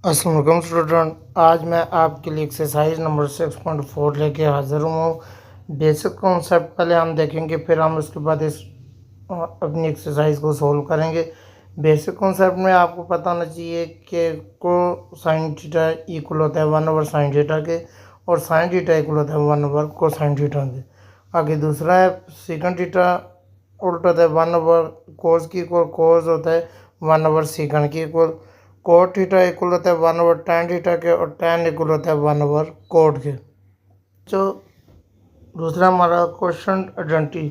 अस्सलाम वालेकुम स्टूडेंट। आज मैं आपके लिए एक्सरसाइज नंबर 6.4 लेके हाजिर हूँ। बेसिक कॉन्सेप्ट पहले हम देखेंगे, फिर हम उसके बाद इस अपनी एक्सरसाइज को सोल्व करेंगे। बेसिक कॉन्सेप्ट में आपको पता होना चाहिए कि को साइन थीटा इक्वल होता है 1/sin थीटा के, और साइन थीटा इक्वल होता है 1/cosine थीटा के। आगे दूसरा है सेकंड थीटा उल्टा होता है 1/cos की इक्वल, कोस होता है 1/secant की इक्वल, कोट थीटा इक्वल होता है 1/tan थीटा के, और tan इक्वल होता है 1/cot के। जो दूसरा हमारा question identity,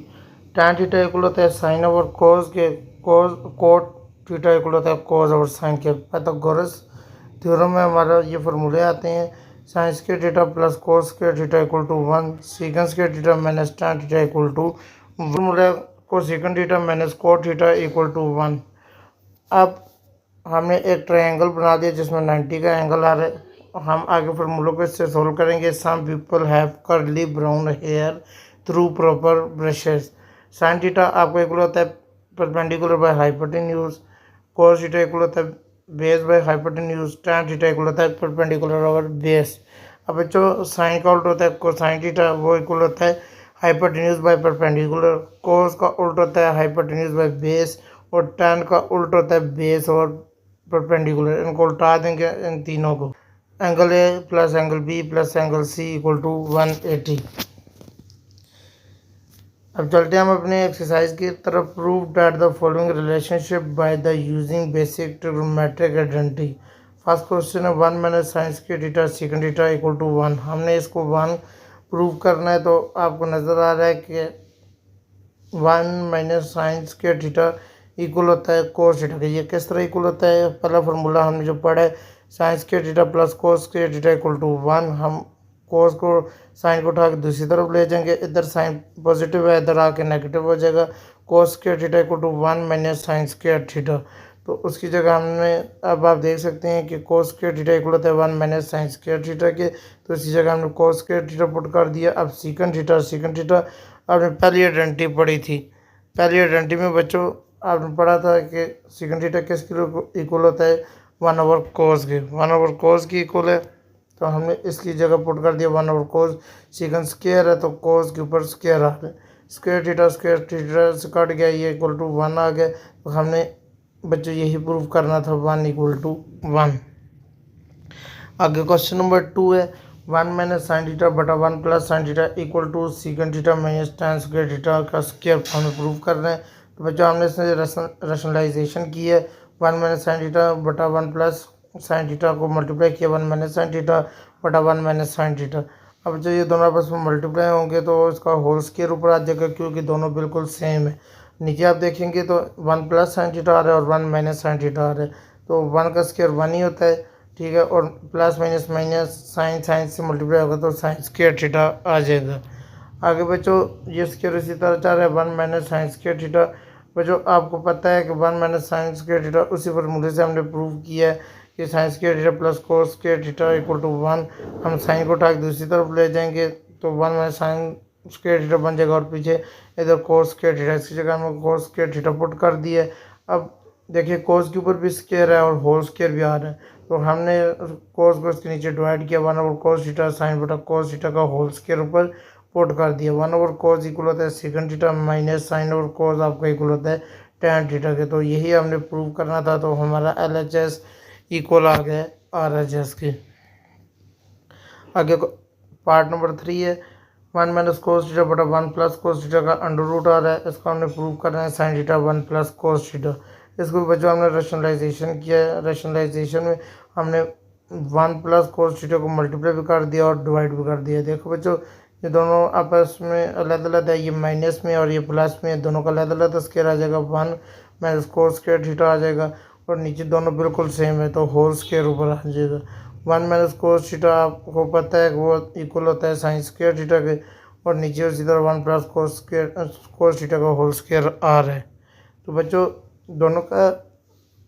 tan theta equal होता है sin/cos के, cos कोट थीटा इक्वल होता है cos/sin के। पाइथागोरस थ्योरम में हमारा ये फार्मूले आते हैं, sine square theta plus cos square theta equal to 1, secant square theta minus tan theta equal to formula को secant theta minus cot theta equal to 1। अब हमने एक ट्रायंगल बना दिया जिसमें 90 का एंगल आ रहा है। हम आगे फार्मूलों को इससे सोल्व करेंगे। Some people have curly brown hair through proper brushes. Sine theta आपको इक्वल होता है perpendicular by hypotenuse, cos theta equal होता है base by hypotenuse, tan theta equal होता है परपेंडिकुलर ओवर बेस। अब जो साइन का उल्ट होता है कोसाइन थीटा, वो इक्वल होता है हाइपोटेन्यूज बाय परपेंडिकुलर, कोस का उल्ट होता है हाइपोटेन्यूज बाय बेस, और tan का उल्ट होता है बेस और परपेंडिकुलर। इनको उल्टा देंगे इन तीनों को। Angle A plus angle B plus angle C equal to 180। अब चलते हैं हम अपने एक्सरसाइज की तरफ। Prove that the following relationship by the using basic trigonometric identity. First question है 1 minus sine square theta second theta equal to 1। हमने इसको 1 प्रूव करना है, तो आपको नज़र आ रहा है कि 1 minus sine square theta equal होता है कोस थीटा के। ये किस तरह इक्वल होता है? पहला फार्मूला हमने जो पढ़ा है, sine square theta plus cos square theta equal to 1। हम कोस को साइन को उठा के दूसरी तरफ ले जाएंगे, इधर साइन पॉजिटिव है, इधर आके नेगेटिव हो जाएगा। Cos square theta equal to 1 minus sine square theta. तो उसकी जगह हमने, अब आप देख सकते हैं कि कोस स्क्वायर थीटा इक्वल होता है 1 माइनस साइन स्क्वायर थीटा के, तो इसी जगह हमने कोस स्क्वायर थीटा पुट कर दिया। अब सीकंड थीटा आपने पहली आइडेंटिटी पढ़ी थी। पहली आइडेंटिटी में बच्चों आपने पढ़ा था कि सेकंड थीटा किसके इक्वल होता है 1/cos के, 1/cos की इक्वल है, तो हमने इसकी जगह पुट कर दिया 1/cos। सेकंड स्क्वायर है तो cos के ऊपर स्क्वायर आ गया, स्क्वायर थीटा से कट गया, ये इक्वल टू 1 आ गया। तो हमने बच्चों यही प्रूव करना था 1 इक्वल टू 1। आगे क्वेश्चन नंबर 2 है 1 माइनस साइन थीटा बटा 1 plus sine theta equal to second theta minus tan square theta का स्क्वायर हमें प्रूव करना है। तो बच्चों हमने इसमें रैशनलाइजेशन की है। 1 माइनस साइन थीटा बटा 1 प्लस साइन थीटा को मल्टीप्लाई किया 1 माइनस साइन थीटा बटा 1 माइनस साइन थीटा। अब जो ये दोनों आपस में मल्टीप्लाई होंगे तो इसका होल स्क्वायर ऊपर आ जाएगा, क्योंकि दोनों बिल्कुल सेम है। नीचे आप देखेंगे तो 1 प्लस साइन थीटा आ रहा है और 1 माइनस साइन थीटा आ रहा है, तो 1 का स्क्वायर 1 ही होता है, ठीक है। और plus minus minus sine sine से मल्टीप्लाई होगा तो साइन स्क्वायर थीटा आ जाएगा। आगे बच्चों ये स्क्वायर इसी तरह चल रहा है 1 माइनस साइन स्क्वायर थीटा। बच्चों आपको पता है कि 1 माइनस साइन स्क्वायर थीटा उसी फार्मूले से हमने प्रूव किया है कि sine square theta plus cos square theta equal to 1। हम साइन को उठा के दूसरी तरफ ले जाएंगे तो 1 माइनस साइन स्क्वायर थीटा बन जाएगा, और पीछे इधर कोस स्क्वायर थीटा, इसकी जगह हमने कोस स्क्वायर थीटा पुट कर दिया है। अब देखिए कोस के ऊपर भी स्क्वायर है और होल स्क्वायर भी आ रहा है, तो हमने कोस को इसके नीचे डिवाइड किया 1/cos थीटा साइन बटा कोस थीटा का होल स्क्वायर ऊपर पुट कर दिया। 1/cos इक्वल होता है सेकंड थीटा माइनस साइन और कोस आपका इक्वल होता है tan थीटा के। तो यही हमने प्रूव करना था, तो हमारा LHS इक्वल आ गया RHS के। आगे पार्ट नंबर 3 है 1 माइनस कोस थीटा बटा 1 प्लस कोस थीटा का अंडर रूट आ रहा है, इसको हमने प्रूव करना है sine theta 1 plus cos theta. इसको बच्चों हमने रैशनलाइजेशन किया है। रैशनलाइजेशन में हमने 1 प्लस कोस थीटा को मल्टीप्लाई भी कर दिया और डिवाइड भी कर दिया। देखो बच्चों ये दोनों आपस में अलग अलग है, ये माइनस में और ये प्लस में, दोनों का अलग अलग स्क्वायर आ जाएगा, 1 माइनस कोस स्क्वायर थीटा आ जाएगा, और नीचे दोनों बिल्कुल सेम है तो होल स्क्वायर ऊपर आ जाएगा। 1 माइनस कोस थीटा आपको पता है कि वो इक्वल होता है साइन स्क्वायर थीटा के, और नीचे उसी तरह 1 प्लस कोस थीटा का होल स्क्वायर आ रहा है। तो बच्चों दोनों का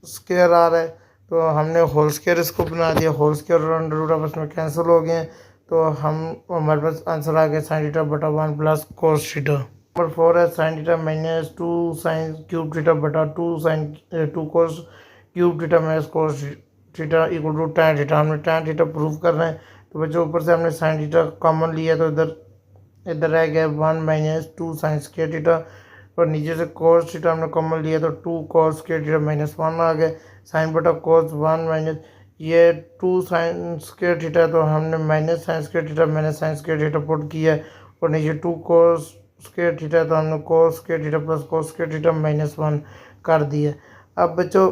स्क्वायर आ रहा है, तो हमने होल स्क्वायर इसको बना दिया, होल स्क्वायर और अंडर रूट आपस में कैंसिल हो गए हैं, तो हमारे पास आंसर आ गया साइन थीटा बटा 1 प्लस कोस थीटा। नंबर 4 है sine theta minus 2 sine cube theta बटा 2 cos cube theta minus cos theta equal to tan theta. हमने tan थीटा प्रूव करना है, तो बच्चों ऊपर से हमने sin थीटा कॉमन लिया, तो इधर रह गया 1 माइनस 2 साइन स्क्वायर थीटा, और नीचे से cos थीटा हमने कॉमन लिया तो 2 cos स्क्वायर थीटा माइनस 1 आ गया। साइन बटा cos 1 माइनस ये 2 साइन स्क्वायर थीटा, तो हमने minus sine square theta minus sine square theta put किया है, और नीचे 2 cos स्क्वायर थीटा, तो हमने cos square theta plus cos square theta minus 1 कर दिया। अब बच्चों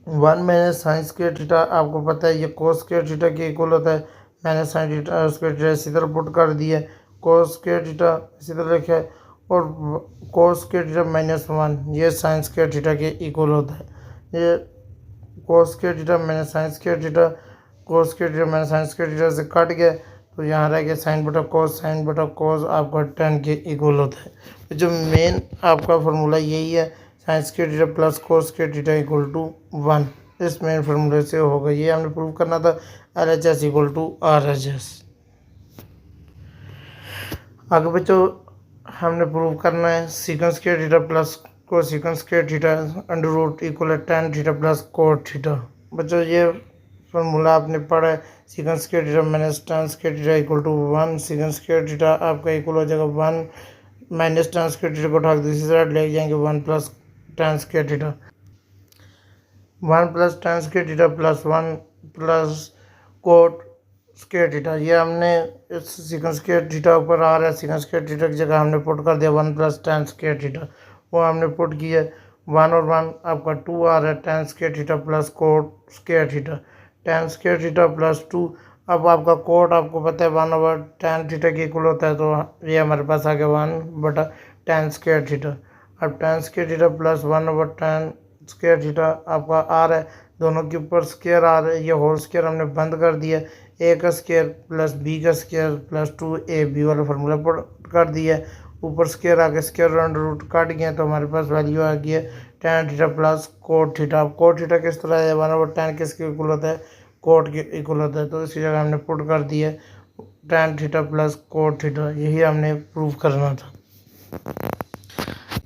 1 माइनस साइन स्क्वायर थीटा आपको पता है ये cos स्क्वायर थीटा के इक्वल होता है, minus sine theta square theta इसी तरह पुट कर दिया। cos स्क्वायर थीटा इसी तरह रखा है, और cos स्क्वायर थीटा माइनस 1 ये साइन स्क्वायर थीटा के इक्वल होता है। ये cos square theta minus sine square theta, cos square theta minus sine square theta से कट गया, तो यहाँ रह गया साइन बटा cos आपका tan के इक्वल होता है। तो जो मेन आपका फार्मूला यही है, sine square theta plus cos square theta equal to 1, इस मेन फार्मूले से होगा। ये हमने प्रूव करना था LHS इक्वल टू RHS। आगे बच्चों हमने प्रूव करना है secant square theta plus cosecant square theta under root equal है tan theta plus cot theta. बच्चों ये फार्मूला आपने पढ़ा है, secant square theta minus tan square theta equal to 1। Secant square theta आपका इक्वल हो जाएगा 1 माइनस tan स्क्वायर थीटा को उठा के दूसरी साइड ले जाएंगे 1 plus tan square theta, 1 plus tan square theta plus 1 plus coat square theta. ये हमने इस सीकन स्क्वायर थीटा ऊपर आ रहा है, सीकन स्क्वायर थीटा की जगह हमने पुट कर दिया 1 प्लस tan स्क्वायर थीटा, वो हमने पुट किया 1 और 1 आपका 2 आ रहा है tan square theta plus coat square theta, tan square theta plus 2। अब आपका कोट आपको पता है 1 ओवर tan थीटा के इक्वल होता है, तो ये हमारे पास आ गया 1 बटा tan स्क्वायर थीटा। अब tan square theta plus 1 over tan square theta आपका आ रहा है, दोनों के ऊपर स्क्वायर आ रहा है, ये होल स्क्वायर हमने बंद कर दिया, a का स्क्वायर प्लस b का स्क्वायर प्लस 2ab वाला फार्मूला पुट कर दिया, ऊपर स्क्वायर आके स्क्वायर अंडर रूट काट गया, तो हमारे पास वैल्यू आ गई है tan theta plus cot theta. अब कोट थीटा किस तरह है, 1 ओवर tan किसके इक्वल होता है, कोट के इक्वल होता है, तो इसी जगह हमने पुट कर दिया tan theta plus cot theta, यही हमने प्रूव करना था।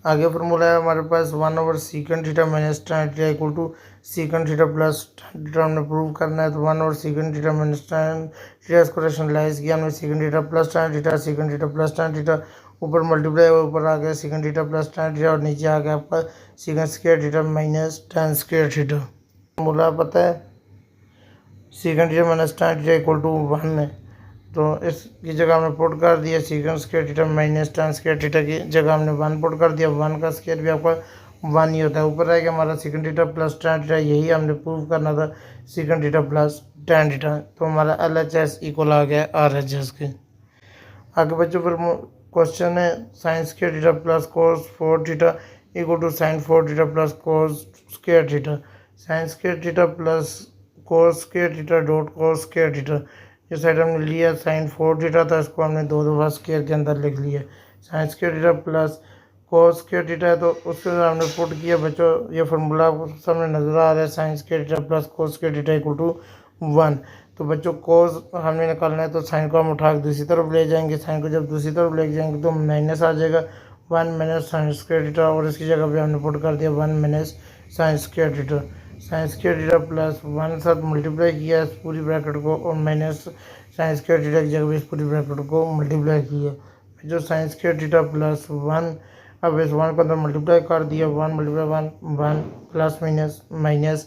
आगे फार्मूला है हमारे पास 1 over secant theta minus tan theta equal to secant theta plus tan theta हमने प्रूव करना है, तो 1 over secant theta minus tan theta इसको रेशनलाइज किया हमने, secant theta plus tan theta secant theta plus tan theta ऊपर multiply ऊपर आ गया secant theta plus tan theta, और नीचे आ गया आपका secant square theta minus tan square theta. Formula पता है secant theta minus tan theta equal to 1 है, तो इसकी जगह हमने पुट कर दिया secant square theta minus tan square theta की जगह हमने 1 पुट कर दिया, 1 का स्क्वायर भी आपका 1 ही होता है। ऊपर रहेगा हमारा सीकन थीटा प्लस tan थीटा, यही हमने प्रूव करना था सीकन थीटा प्लस tan थीटा, तो हमारा LHS इक्वल आ गया RHS के। आगे बच्चों फिर क्वेश्चन है sine square theta plus cos 4 theta equal to sine 4 theta plus cos square theta. Sine square theta plus cos square theta dot cos square theta, ये साइड हमने लिया साइन 4 थीटा था, इसको हमने 2 दफ़ा स्क्वायर के अंदर लिख लिया। Sign square theta plus cos square theta है, तो उसके अंदर हमने पुट किया बच्चों, ये फार्मूला आपको सामने नजर आ रहा है sine square theta plus cos square theta equal to 1। तो बच्चों cos हमने निकालना है, तो साइन को हम उठा के दूसरी तरफ ले जाएंगे, साइन को जब दूसरी तरफ ले जाएंगे तो माइनस आ जाएगा 1 माइनस साइन स्क्वायर थीटा, और इसकी जगह पे हमने पुट कर दिया 1 minus sine square theta. Sine square theta plus 1 साथ मल्टीप्लाई किया इस पूरी ब्रैकेट को, और माइनस साइन स्क्वायर थीटा की जगह पे इस पूरी ब्रैकेट को मल्टीप्लाई किया, जो साइन स्क्वायर थीटा प्लस 1, अब इस 1 को अंदर मल्टीप्लाई कर दिया, 1 multiply 1 plus minus minus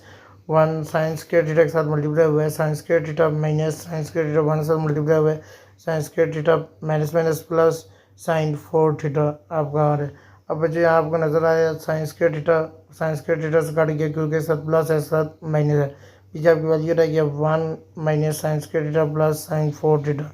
1 sign square theta के साथ मल्टीप्लाई हुआ है, sine square theta minus sine square theta 1 के साथ मल्टीप्लाई हुआ है, sine square theta minus minus plus sine 4 theta आपका आ रहा है। अब बच्चे यहाँ आपको नजर आया साइन स्क्वायर थीटा से काट गया, क्योंकि साथ प्लस है साथ माइनस है, पीछे आपकी वैल्यू रह गया 1 minus sine square theta plus sine 4 theta.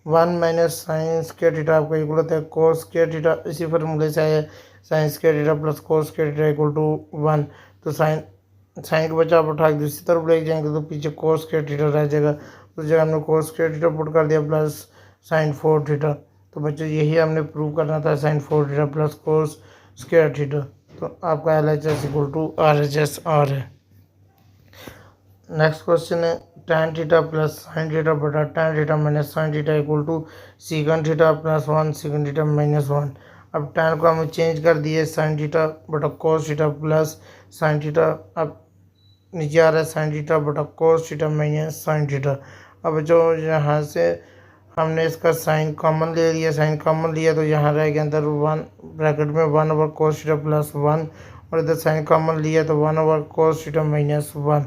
1 minus sine square theta आपका इक्वल होता है cos स्क्वायर थीटा, इसी फार्मूले से आया sine square theta plus cos square theta equal to 1। तो साइन को बच्चा आप उठा के दूसरी तरफ ले जाएंगे, तो पीछे cos स्क्वायर थीटा रह जाएगा, उस जगह हमने cos स्क्वायर थीटा पुट कर दिया प्लस साइन 4 थीटा। तो बच्चों यही हमने प्रूव करना था sine 4 theta plus cos square theta, तो आपका LHS इक्वल टू RHS आ रहा है। नेक्स्ट क्वेश्चन है tan theta plus sine theta बटा tan theta minus sine theta equal to secant theta plus 1 secant theta minus 1। अब tan को हमें चेंज कर दिए साइन थीटा बटा cos theta plus sine theta. अब नीचे आ रहा है साइन थीटा बटा cos theta minus sine theta. अब जो यहाँ से हमने इसका साइन कॉमन ले लिया, साइन कॉमन लिया तो यहाँ रह गया अंदर वन ब्रैकेट में 1/cos थीटा प्लस 1 और इधर साइन कॉमन लिया तो 1/cos थीटा माइनस 1।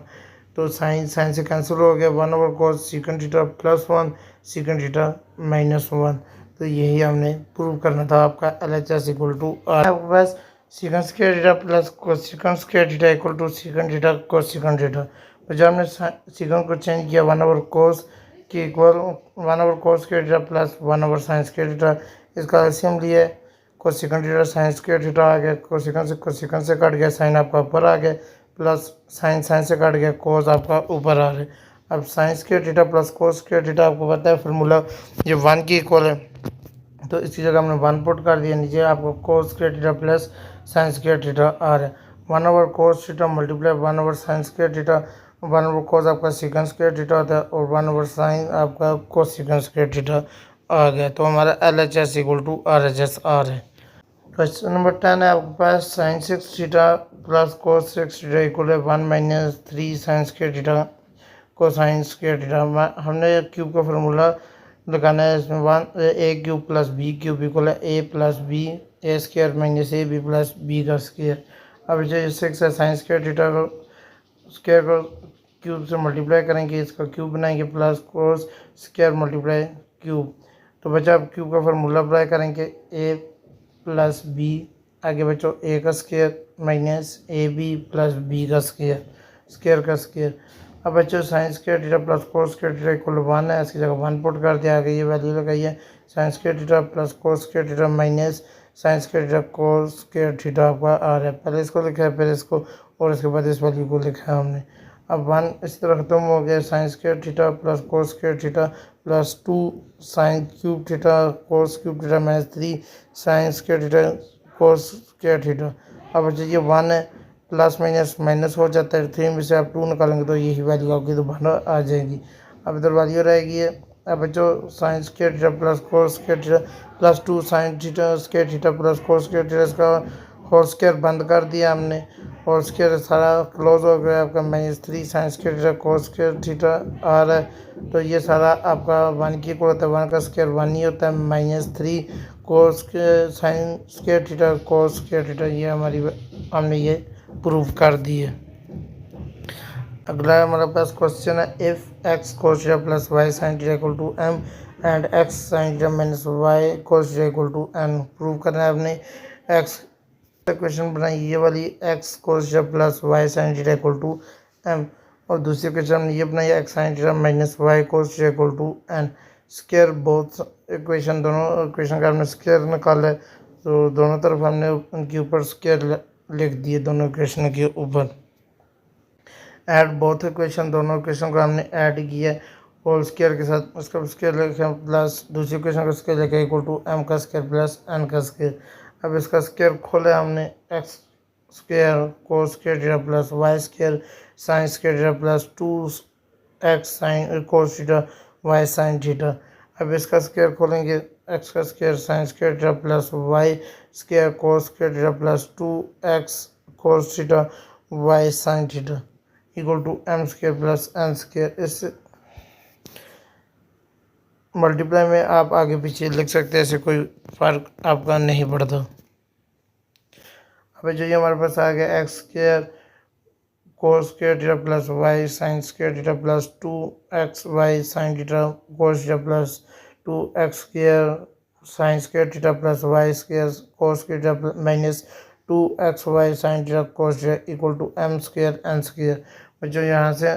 तो साइन साइन से कैंसिल हो गया, 1/cos second theta plus 1 second theta minus 1। तो यही हमने प्रूव करना था आपका LHS इक्वल टू आर। आपके पास second square theta plus cosecant square theta equal to second theta cosecant theta. तो जब हमने सेकंड को चेंज किया 1/cos के equal 1/cos square theta plus 1/sin square theta, इसका एलसीएम लिया cosecant theta sine square theta आ गया, कोसेकंड से कट गया, साइन आपका ऊपर आ गया प्लस साइन साइन से कट गया, कोस आपका ऊपर आ रहा है। अब sign square theta plus cos square theta आपको पता है फार्मूला ये 1 की इक्वल है, तो इसकी जगह हमने 1 पुट कर दिया। नीचे आपको cos square theta plus sine square theta आ रहा है, 1/cos theta multiply 1/sin square theta, 1/cos आपका सेकंड स्क्वायर थीटा होता है और 1/sin आपका कोसेकंड स्क्वायर थीटा आ गया। तो हमारा LHS इक्वल टू RHS आ रहा है। क्वेश्चन नंबर 10 है आपके पास sine 6 theta plus cos 6 theta equal है 1 - 3 sine square theta cosine square theta. हमने क्यूब का फार्मूला लगाना है, इसमें 1 cube plus B cube equal है a plus B A square minus A B plus B का स्क्वायर। अब जो 6 है साइन स्क्वायर थीटा को स्क्वायर को क्यूब से मल्टीप्लाई करेंगे, इसका क्यूब बनाएंगे plus cos square multiply cube. तो बच्चा आप क्यूब का फार्मूला अप्लाई करेंगे a प्लस बी, आगे बच्चों a का square minus A B plus B का स्क्वायर, स्क्वायर का स्क्वायर। अब बच्चों sine square theta plus cos square theta equal 1 है, इसकी जगह 1 पुट कर दिया, आगे ये वैल्यू लगाइए sign square theta plus cos square theta minus sine square theta cos square theta आपका आ रहा है। पहले इसको लिखा है फिर इसको और इसके बाद इस वैल्यू को लिखा है हमने। अब 1 इस तरह खत्म हो गया, sine square theta plus cos square theta plus 2 sine cube theta cos cube theta minus 3 sine square theta cos square theta. अब बच्चे ये 1 है, प्लस माइनस माइनस हो जाता है, 3 में से आप 2 निकालेंगे तो यही वैल्यू आपकी दोबारा आ जाएगी। अब इधर वैल्यू रहेगी है, अब बच्चों sine square theta plus cos square theta plus 2 sine theta square theta plus cos square theta, इसका होल स्क्वायर बंद कर दिया हमने, होल स्क्वायर सारा क्लोज हो गया आपका minus 3 sine square theta cos square theta आ रहा है। तो ये सारा आपका 1 की इक्वल होता है, 1 का स्क्वायर 1 ही होता है, माइनस 3 कोस sign square theta cos square theta, ये हमारी हमने ये प्रूव कर दी है। अगला हमारे पास क्वेश्चन है if x cos theta plus y sine theta equal to m and x sine theta minus y cos theta equal to n. Prove करना है आपने। एक्स क्वेश्चन बनाई ये वाली x cos theta plus y sine theta equal to m, और दूसरी question हमने ये बनाई x sine theta minus y cos theta equal to n. Square both equation, दोनों इक्वेशन का हमने स्क्वायर निकाला है, तो दोनों तरफ हमने उनके ऊपर स्क्वायर लिख दिए दोनों इक्वेशन के ऊपर। ऐड बोथ इक्वेशन, दोनों इक्वेशन को हमने ऐड किया होल स्क्वायर के साथ, उसका स्क्वायर लिखा प्लस दूसरी इक्वेशन का स्क्वायर लिखा इक्वल टू एम का स्क्वायर प्लस एन का स्क्वायर। अब इसका स्क्वायर खोला हमने, x square cos square theta plus Y square sine square theta plus 2x sine cos theta y sine theta. अब इसका स्क्वायर खोलेंगे, एक्स का square sine square theta plus Y square cos square theta plus 2x cos theta y sine theta equal to M square plus n square. इस multiply में आप आगे पीछे लिख सकते हैं, ऐसे कोई फर्क आपका नहीं पड़ता। अब जो ये हमारे पास आ गया x square cos square theta plus y sine square theta plus 2x y sine theta cos theta plus 2x square sine square theta plus Y square cos square theta minus 2x y sine theta cos theta equal to M square N square. बच्चों यहाँ से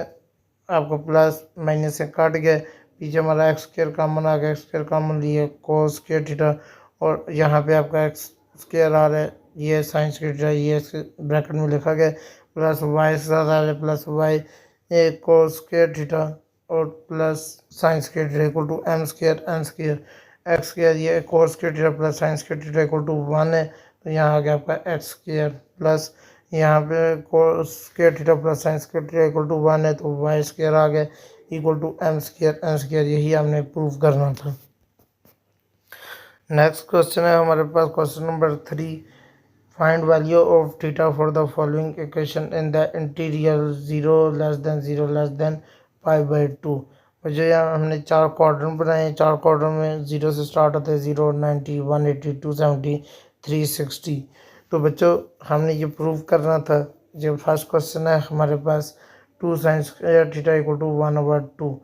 आपको plus minus से काट गया, पीछे हमारा x square common आ गया, एक्स स्क्वायर कॉमन लिए कोस स्क्वायर थीटा, और यहाँ पे आपका एक्स स्क्वायर आ रहा है, ये साइन स्क्वायर थीटा ये ब्रैकेट में लिखा गया, प्लस वाई के साथ आ रहा है plus Y A cos square theta और plus sine square theta equal to M square N square. X square ये cos square theta plus sine square theta equal to 1 है, तो यहाँ आ गया आपका एक्स स्क्वायर प्लस यहाँ पे cos square theta plus sine square theta equal to 1 है, तो वाई स्क्वायर आ गया equal to M square N square. यही हमने प्रूव करना था। नेक्स्ट क्वेश्चन है हमारे पास question number 3, Find value of theta for the following equation in the interior 0 less than 0 less than pi by 2। बच्चों यहाँ हमने चार क्वाड्रेंट बनाए हैं। चार क्वाड्रेंट में 0 से स्टार्ट होते हैं, 0, 90, 180, 270, 360। तो बच्चों हमने ये प्रूव करना था। जब फर्स्ट क्वेश्चन है हमारे पास 2 sine square theta equal to 1/2।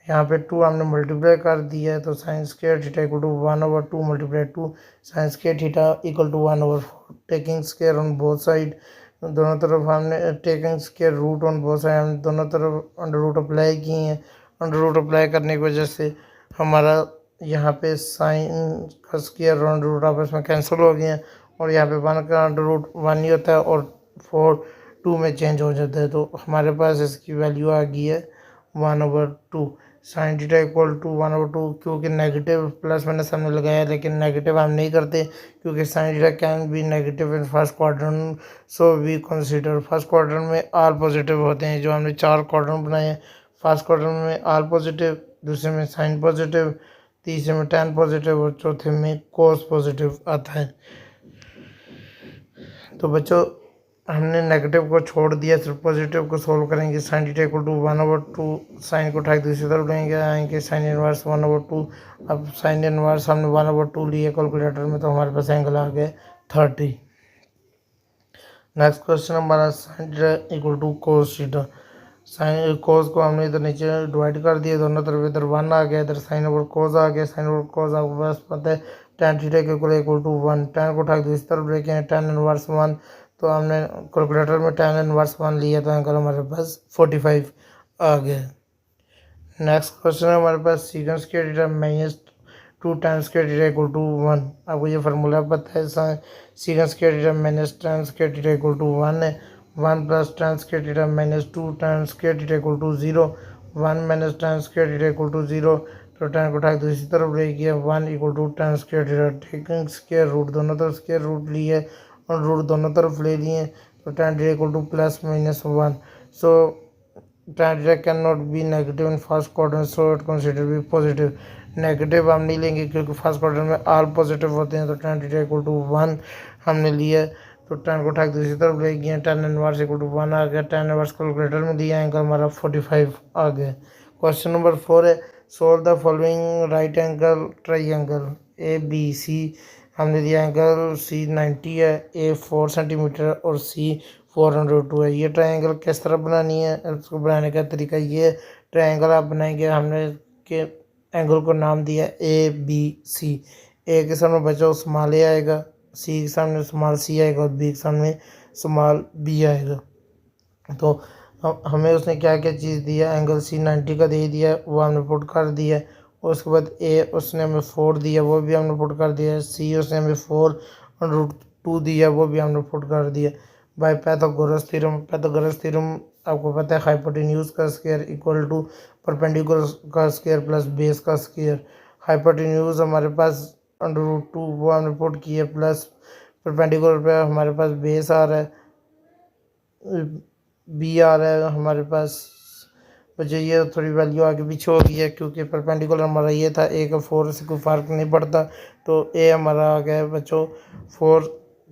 यहाँ पे 2 हमने मल्टीप्लाई कर दिया है, तो sine square theta equal to 1/2 multiply 2 sine square theta equal to 1/4। Taking square on both side, दोनों तरफ हमने taking square root on both side, हमने दोनों तरफ अंडर रूट अप्लाई किए हैं। अंडर रूट अप्लाई करने की वजह से हमारा यहाँ पे साइन का स्क्वायर और अंडर रूट आपस में कैंसिल हो गए हैं, और यहाँ पे 1 का अंडर रूट 1 ही होता है और 4 2 में चेंज हो जाता है। तो हमारे पास इसकी वैल्यू आ गई है 1/2। साइन थीटा इक्वल टू 1/2, क्योंकि नेगेटिव प्लस मैंने सामने लगाया, लेकिन नेगेटिव हम नहीं करते क्योंकि sine theta can be negative in first quadrant, so we consider first quadrant में ऑल पॉजिटिव होते हैं। जो हमने चार क्वाड्रेंट बनाए हैं, फर्स्ट क्वाड्रेंट में ऑल पॉजिटिव, दूसरे में साइन पॉजिटिव, तीसरे में टैन पॉजिटिव और चौथे में कोस पॉजिटिव आता है। तो बच्चों हमने नेगेटिव को छोड़ दिया, सिर्फ पॉजिटिव को सोल्व करेंगे। Sine theta equal to 1/2, sine को उठा के दूसरी तरफ लेंगे, आएंगे साइन इनवर्स 1/2। अब साइन इनवर्स हमने 1/2 लिया कैलकुलेटर में, तो हमारे पास एंगल आ गया 30। नेक्स्ट क्वेश्चन हमारा sine theta equal to cos theta. Sine cos को हमने इधर नीचे डिवाइड कर दिया, दोनों तरफ इधर 1 आ गया, इधर साइन ओवर कोस आ गया। साइन ओवर कोस आपको पास पता है tan theta equal to 1। tan को उठा के दूसरी तरफ लेके आए, tan इनवर्स 1, तो हमने कैलकुलेटर में tan इनवर्स 1 लिया, तो एंगल हमारे पास 45 आ गया। नेक्स्ट क्वेश्चन है हमारे पास secant square theta minus 2 tan square theta equal to 1। आपको ये फार्मूला पता है, secant square theta minus tan square theta equal to 1 है। 1 plus tan square theta minus 2 tan square theta equal to 0। 1 minus tan square theta equal to 0, तो tan को उठा के दूसरी तरफ ले गया, 1 equal to tan square theta. Taking square root, दोनों तरफ स्क्वायर रूट लिए और रूट दोनों तरफ ले लिए, तो tan theta equal to plus minus 1। So tan theta can not be negative in first quadrant, so it consider be positive. Negative हम नहीं लेंगे क्योंकि फर्स्ट क्वाड्रेंट में ऑल पॉजिटिव होते हैं, तो tan थीटा इक्वल टू 1 हमने लिया, तो tan को उठा के दूसरी तरफ ले गए, tan इनवर्स इक्वल टू 1 आ गया। tan इनवर्स कैलकुलेटर में दिया, एंगल हमारा 45 आ गया। क्वेश्चन नंबर 4 है solve the following right angle triangle A B C. हमने दिया एंगल सी 90 है, ए 4 सेंटीमीटर और सी 402 है। ये ट्राइंगल किस तरह बनानी है, इसको बनाने का तरीका ये है। ट्राइंगल आप बनाएंगे, हमने के एंगल को नाम दिया ए बी सी। ए के सामने बचा स्मॉल ए आएगा, सी के सामने स्मॉल सी आएगा और बी के सामने स्मॉल बी आएगा। तो हमें उसने क्या क्या चीज़ दिया, एंगल सी 90 का दे दिया, वो हमने पुट कर दिया। उसके बाद ए उसने हमें 4 दिया, वो भी हमने पुट कर दिया। सी उसने हमें 4√2 दिया, वो भी हमने पुट कर दिया। By Pythagoras theorem, Pythagoras theorem आपको पता है हाइपोटेन्यूज का स्क्वायर इक्वल टू परपेंडिकुलर का स्क्वायर प्लस बेस का स्क्वायर। हाइपोटेन्यूज हमारे पास √2 वो हमने पुट किया, प्लस परपेंडिकुलर पे हमारे पास बेस आ रहा है, बी आ रहा है हमारे पास। बच्चे ये थोड़ी वैल्यू आगे पीछे हो गई है क्योंकि परपेंडिकुलर हमारा ये था, ए का 4 से कोई फ़र्क नहीं पड़ता, तो ए हमारा आ गया है बच्चों 4,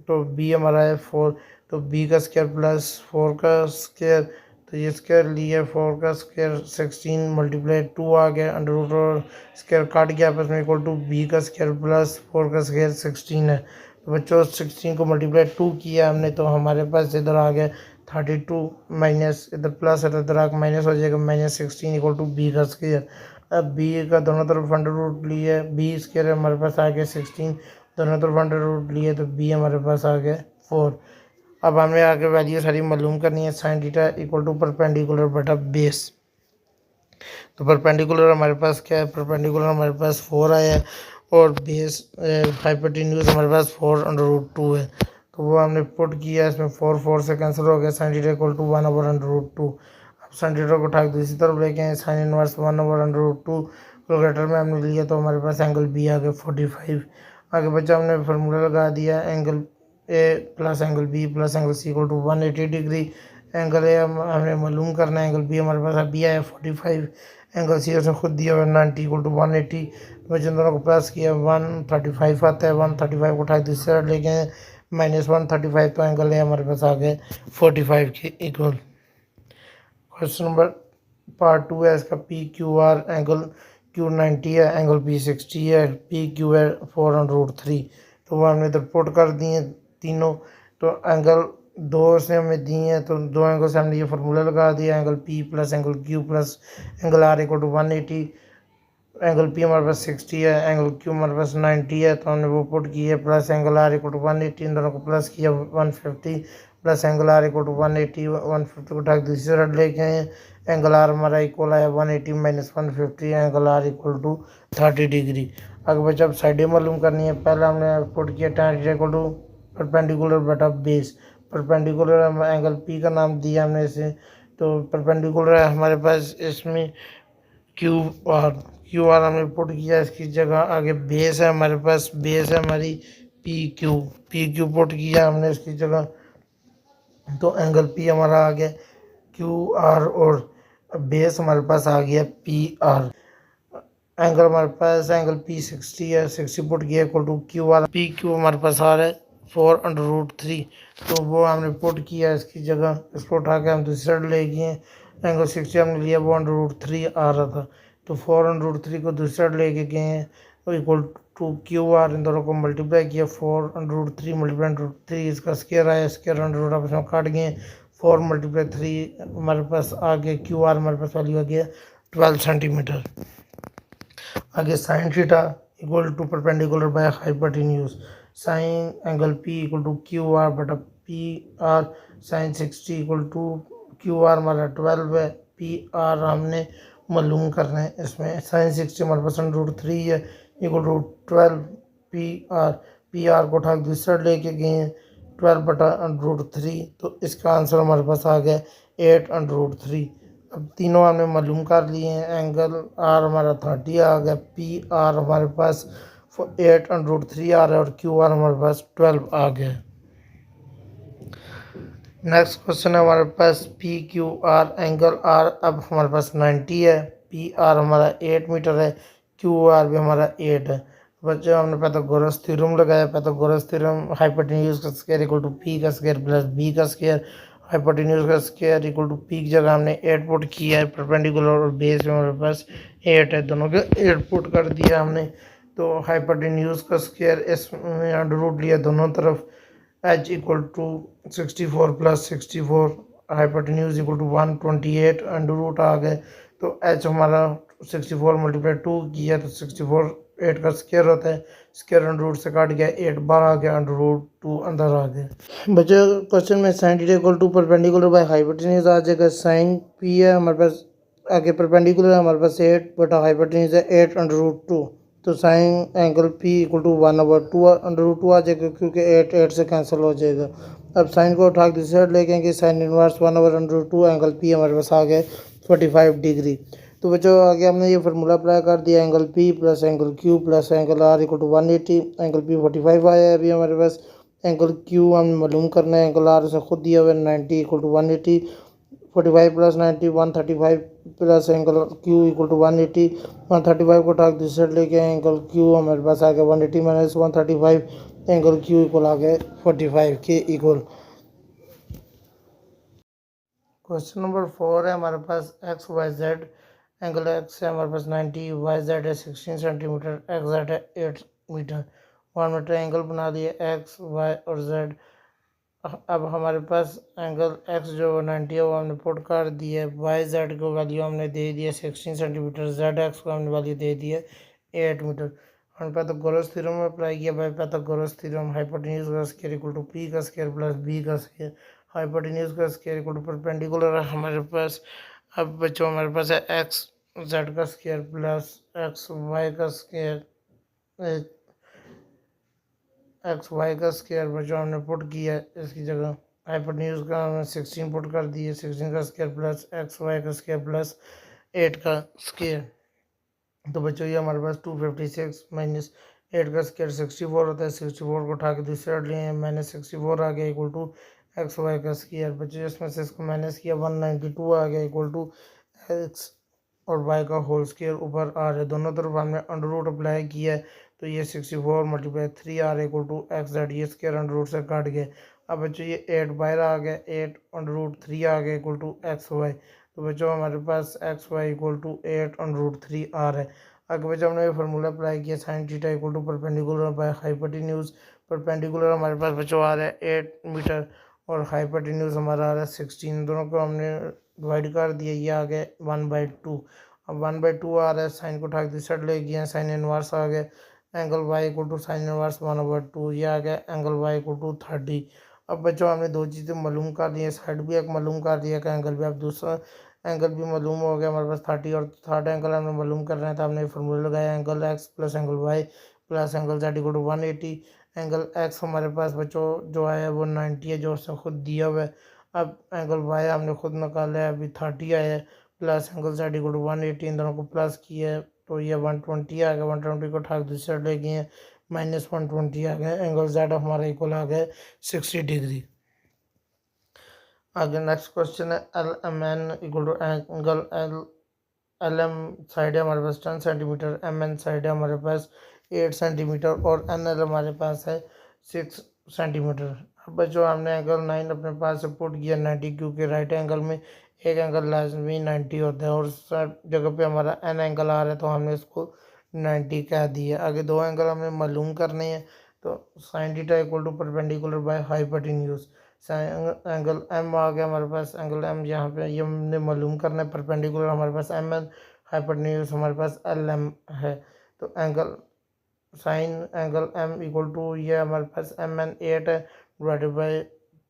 तो बी हमारा है 4, तो बी का स्क्वायर प्लस 4 का स्क्वायर, तो ये स्क्वायर लिया 4 का स्क्वायर 16 मल्टीप्लाई 2 आ गया, अंडर रूट और स्क्वायर काट गया आपस में, इक्वल टू बी का स्क्वायर प्लस 4 का स्क्वायर 16 है। तो बच्चों 16 को मल्टीप्लाई 2 किया हमने, तो हमारे पास इधर आ गया 32 माइनस इधर प्लस है तो इधर आकर माइनस हो जाएगा, -16 इक्वल टू बी का स्क्वायर। अब बी का दोनों तरफ अंडर रूट लिए, बी स्क्वायर हमारे पास आ गया 16, दोनों तरफ अंडर रूट लिए तो बी हमारे पास आ गया 4। अब हमें आगे वैल्यू सारी मालूम करनी है। Sine theta equal to perpendicular बटा बेस। तो परपेंडिकुलर हमारे पास क्या है, परपेंडिकुलर हमारे पास 4 आया है और बेस हाइपोटेन्यूज हमारे पास 4√2 है, तो वो हमने पुट किया, इसमें 4 से कैंसिल हो गया। Sine theta equal to 1/√2। अब साइन थीटा को उठा के दूसरी तरफ लेके आए, साइन इनवर्स 1/√2 कैलकुलेटर में हमने लिया, तो हमारे पास एंगल बी आ गया 45। आगे बच्चा हमने फार्मूला लगा दिया, angle A plus angle B plus angle C equal to 180 degree. Angle A हमें मालूम करना है, एंगल बी हमारे पास बी आया 45, एंगल सी उसने खुद दिया हुआ 90 इक्वल टू 180। बच्चों दोनों को प्लस किया 135 आता है, 135 को उठा के दूसरी तरफ लेके आए, -135, तो एंगल है हमारे पास आ गया 45 के इक्वल। क्वेश्चन नंबर पार्ट 2 है इसका। P Q R angle Q90 है, एंगल P60 है, पी क्यू है 4√3। तो वो हमने इधर पुट कर दिए तीनों। तो एंगल दो से हमें दिए हैं, तो दो एंगल से हमने ये फार्मूला लगा दिया, angle P plus angle Q plus angle R equal to 180। Angle P हमारे पास 60 है, एंगल Q हमारे पास 90 है, तो हमने वो पुट किया, plus angle R equal to 180, इन दोनों को प्लस किया 150, plus angle R equal to 180, 150 को उठा के दूसरी साइड लेके आए। एंगल R हमारा इक्वल आया 180 minus 150, angle R equal to 30 degree. अगर बच्चा अब साइडें मालूम करनी है, पहले हमने पुट किया tan इक्वल टू परपेंडिकुलर बटा बेस। परपेंडिकुलर एंगल P का नाम दिया हमने इसे, तो परपेंडिकुलर है हमारे पास इसमें क्यू आर हमने पुट किया इसकी जगह। आगे बेस है हमारे पास, बेस है हमारी पी क्यू पुट किया हमने इसकी जगह। तो एंगल पी हमारा आ गया क्यू आर और बेस हमारे पास आ गया पी आर। एंगल हमारे पास एंगल P60 है, 60 पुट किया equal to Q R. P Q हमारे पास आ रहा है 4√3, तो वो हमने पुट किया इसकी जगह। इसको उठा के हम दूसरी साइड ले गए। एंगल 60 हमने लिया, वो 1√3 आ रहा था, तो 4√3 को दूसरी साइड लेके गए हैं, तो इक्वल टू क्यू आर। इन दोनों को मल्टीप्लाई किया, 4√3 मल्टीप्लाई 3 इसका स्केयर आया, स्केयर अंडर आपस में काट गए। 4 मल्टीप्लाई 3 हमारे पास आ गया, क्यू आर हमारे पास वैल्यू आ गया 12 सेंटीमीटर। आगे sine theta equal to perpendicular by hypotenuse. Sine angle P equal to Q R बटा P R. Sine 60 equal to Q R हमारा 12 है, पी आर हमने मालूम करना है। इसमें साइन 60 हमारे पास √3 है इक्वल टू 12 पी आर को उठा दूसरी साइड लेके गए हैं 12 बटा √3, तो इसका आंसर हमारे पास आ गया 8√3। अब तीनों हमने मालूम कर लिए हैं। एंगल आर हमारा 30 आ गया, पी आर हमारे पास 8√3 आ रहा है, और क्यू आर हमारे पास 12 आ गया। नेक्स्ट क्वेश्चन है हमारे पास P Q R angle R अब हमारे पास 90 है, पी आर हमारा 8 मीटर है, क्यू आर भी हमारा 8 है। बच्चों हमने पाइथागोरस थ्योरम लगाया। पाइथागोरस थ्योरम हाइपोटेन्यूज का स्क्वायर इक्वल टू पी का स्क्वायर प्लस बी का स्क्वायर। हाइपोटेन्यूज का स्क्वायर इक्वल टू पी की जगह हमने 8 पुट किया है, परपेंडिकुलर और बेस में हमारे पास 8 है, दोनों के 8 पुट कर दिया हमने। तो हाइपोटेन्यूज का स्क्वायर इसमें अंडर रूट लिया दोनों तरफ, h equal to 64 plus 64, hypotenuse equal to 128 under root आ गए। तो h हमारा 64 मल्टीप्लाई 2 किया, तो 64 8 का स्क्वायर होता है, स्क्वायर अंडर रूट से काट गया 8 बाहर आ गया, अंडर रूट 2 अंदर आ गया। बच्चे क्वेश्चन में sine theta equal to perpendicular by hypotenuse आ जाएगा। साइन p है हमारे पास, आगे परपेंडिकुलर है हमारे पास 8 बटा हाइपोटेन्यूज है 8 अंडर रूट 2, तो sine angle P equal to 1/2 under root 2 आ जाएगा, क्योंकि 8 से कैंसिल हो जाएगा। अब साइन को उठा के दूसरी साइड लेके कि साइन इनवर्स 1/√2 एंगल P हमारे पास आ गए 45 डिग्री। तो बच्चों आगे हमने ये फार्मूला अप्लाई कर दिया, angle P plus angle Q plus angle R equal to 180, angle P 45 आया है अभी हमारे पास। एंगल Q हमें मालूम करना है, एंगल R से खुद दिया हुआ है 90 equal to 180, 45 plus 90 135 plus angle Q equal to 180, 135 को उठा दूसरी साइड लेके एंगल Q हमारे पास आ गया 180 माइनस 135, एंगल Q इक्वल आ गया 45 के इक्वल। क्वेश्चन नंबर 4 है हमारे पास X Y Z. Angle X है हमारे पास 90, वाई जेड है 16 सेंटीमीटर, एक्स जेड है 8 मीटर। 1 मीटर एंगल बना दिए एक्स वाई और जेड। अब हमारे पास एंगल एक्स जो 90 है वो हमने पुट कर दिया है, वाई जेड को वैल्यू हमने दे दिया 16 सेंटीमीटर, जेड एक्स को हमने वैल्यू दे दी है 8 मीटर। हमने पाइथागोरस थ्योरम में अप्लाई किया। बाय पाइथागोरस थ्योरम हाइपोटेन्यूज का स्क्वायर इक्वल टू पी का स्क्वायर प्लस बी का स्क्वायर। हाइपोटेन्यूज का स्क्वायर इक्वल टू परपेंडिकुलर है हमारे पास। अब बच्चों हमारे पास है एक्स जेड का स्क्वायर प्लस एक्स वाई का स्क्वायर, एक्स वाई का स्क्वायर बच्चों हमने पुट किया इसकी जगह। हाइपोटेन्यूज का हमने 16 पुट कर दिए, 16 का स्क्वायर प्लस एक्स वाई का स्क्वायर प्लस 8 का स्क्वायर। तो बच्चों ये हमारे पास 256 माइनस 8 का स्क्वायर 64 होता है, 64 को उठा के दूसरे साइड लिए हैं, माइनस 64 आ गया इक्वल टू एक्स वाई का स्क्वायर। बच्चों इसमें से इसको माइनस किया 192 आ गया इक्वल टू एक्स और वाई का होल स्क्वायर ऊपर आ रहा है। दोनों तरफ हमने अंडर रूट अप्लाई किया है, तो ये 64 multiply 3r equal to X Z, ये स्क्वायर अंडर रूट से काट गए। अब बच्चों ये 8 बाहर आ गया, 8 अंडर रूट 3 आ गया इक्वल टू एक्स वाई। तो बच्चों हमारे पास X Y equal to 8 under root 3r है। आगे बच्चों हमने ये फार्मूला अप्लाई किया, sine theta equal to perpendicular by hypotenuse. Perpendicular हमारे पास बच्चों आ रहा है 8 मीटर और हाइपोटेन्यूज हमारा आ रहा है 16। दोनों को हमने डिवाइड कर दिया, ये आ गया 1/2। अब 1/2 आ रहा है, साइन को उठा के दूसरी साइड ले गया, साइन इनवर्स आ गया, angle Y equal to sine inverse 1/2, ये आ गया एंगल वाई इक्वल टू 30। अब बच्चों हमने दो चीज़ें मालूम कर दी हैं, साइड भी एक मालूम कर दिया का एंगल भी, अब दूसरा एंगल भी मालूम हो गया हमारे पास 30, और थर्ड एंगल हमने मालूम कर रहे हैं तो हमने फार्मूला लगाया angle X plus angle Y plus angle Z equal to 180। Angle X हमारे पास बच्चों जो है वो 90 है, जो उसने खुद दिया हुआ है। अब एंगल वाई हमने खुद निकाला है, अभी 30 आया है, plus angle Z equal to 180, इन दोनों को प्लस किया है तो ये 120 आ गया। 120 को उठा के दूसरी साइड ले गए हैं, -120 आ गया, एंगल जेड हमारा इक्वल आ गया 60 डिग्री। आगे नेक्स्ट क्वेश्चन है L M N equal to angle L L M side है हमारे पास 10 सेंटीमीटर, एम एन साइड है हमारे पास 8 सेंटीमीटर और एन एल हमारे पास है 6 सेंटीमीटर। अब बच्चों हमने एंगल 9 अपने पास से पुट किया 90, क्योंकि राइट एंगल में एक एंगल लाजमी 90 होता है और सब जगह पे हमारा एन एंगल आ रहा है तो हमने इसको 90 कह दिया। आगे दो एंगल हमें मालूम करने हैं, तो sine theta equal to perpendicular by hypotenuse. Angle M आ गया हमारे पास, एंगल एम यहाँ पे ये हमने मालूम करना है, परपेंडिकुलर हमारे पास एम एन, हाइपोटेन्यूज हमारे पास एल एम है। तो angle sine angle M equal to ये हमारे पास एम एन 8 है, डिवाइडेड बाई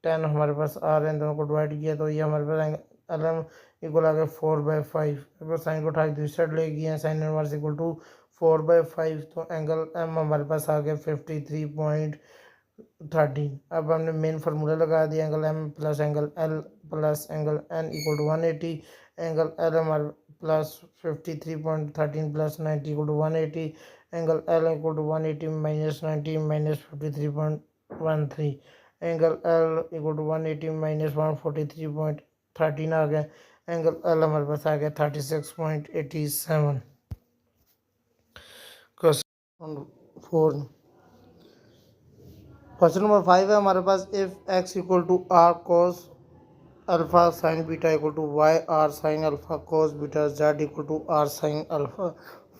10 हमारे पास आ रहे हैं, दोनों को डिवाइड किया तो ये हमारे पास एल एम इक्वल आ गया 4/5। अगर साइन को उठा के दूसरी साइड ले गए हैं, साइन इनवर्स इक्वल टू 4/5, तो एंगल एम हमारे पास आ गया 53.13। अब हमने मेन फार्मूला लगा दिया, angle M plus angle L plus angle N equal to 180। Angle L हमारे plus 53.13 plus 90 equal to 180, angle L equal to 180 minus 90 minus 53.13, angle L equal to 180 minus 143.13 आ गया, एंगल एल हमारे पास आ गया 36.87। Question 4, question number 5 है हमारे पास, if X equal to R cos alpha sine beta equal to Y R sine alpha cos beta Z equal to R sine alpha,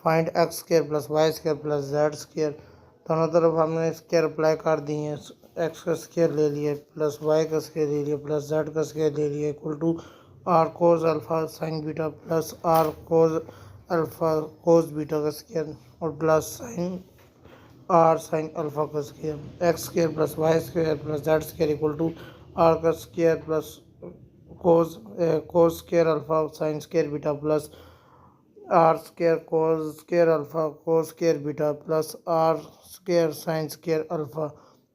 find X square plus Y square plus Z square. दोनों तरफ हमने square apply कर दिए हैं, x का square ले लिया plus Y का स्क्वायर ले लिया प्लस जेड का स्क्वायर ले लिया equal to R cos alpha sine beta plus R cos alpha cos beta का स्क्वायर और plus sine R sine alpha का square. X square plus Y square plus Z square equal to R का square plus cos square alpha sine square beta plus R square cos square alpha cos square beta plus R square sine square alpha.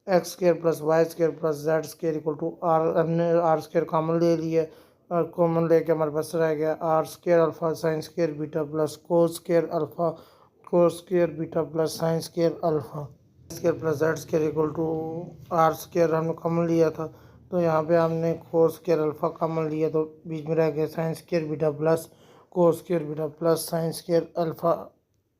X square plus Y square plus Z square equal to r, हमने r square common ले लिया और common लेके हमारे पास रह गया r square alpha sine square beta plus cos square alpha cos square beta plus sine square alpha square plus Z square equal to are square हमने कॉमन लिया था, तो यहाँ पे हमने कोस स्क्वायर अल्फा कॉमन लिया तो बीच में रह गया sine square beta plus cos square beta plus sine square alpha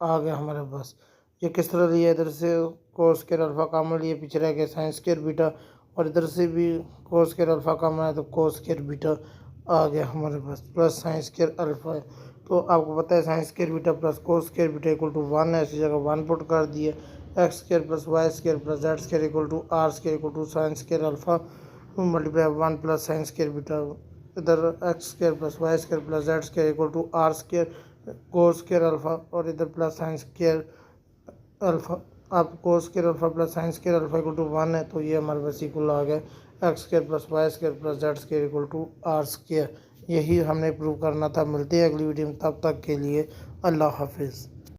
आ गया हमारे पास। ये किस तरह लिया, इधर से कोस स्क्वायर अल्फा कॉमन लिए, पीछे रह गया साइन स्क्वायर बीटा और इधर से भी कोस स्क्वायर अल्फा कॉमन है तो कोस स्क्वायर बीटा आ गया हमारे पास प्लस साइन स्क्वायर अल्फा है। तो आपको पता है sine square beta plus cos square beta equal to 1 है, ऐसी जगह 1 पुट कर दिए। X square plus Y square plus Z square equal to are square equal to sine square alpha multiply 1 plus sine square beta, इधर X square plus Y square plus Z square equal to are square cos square alpha और इधर plus sine square alpha. अब cos square alpha plus sine square alpha equal to 1 है, तो ये हमारे पास equal आ गया x square plus Y square plus Z square equal to are square. यही हमने प्रूव करना था। मिलते हैं अगली वीडियो में, तब तक के लिए अल्लाह हाफिज़।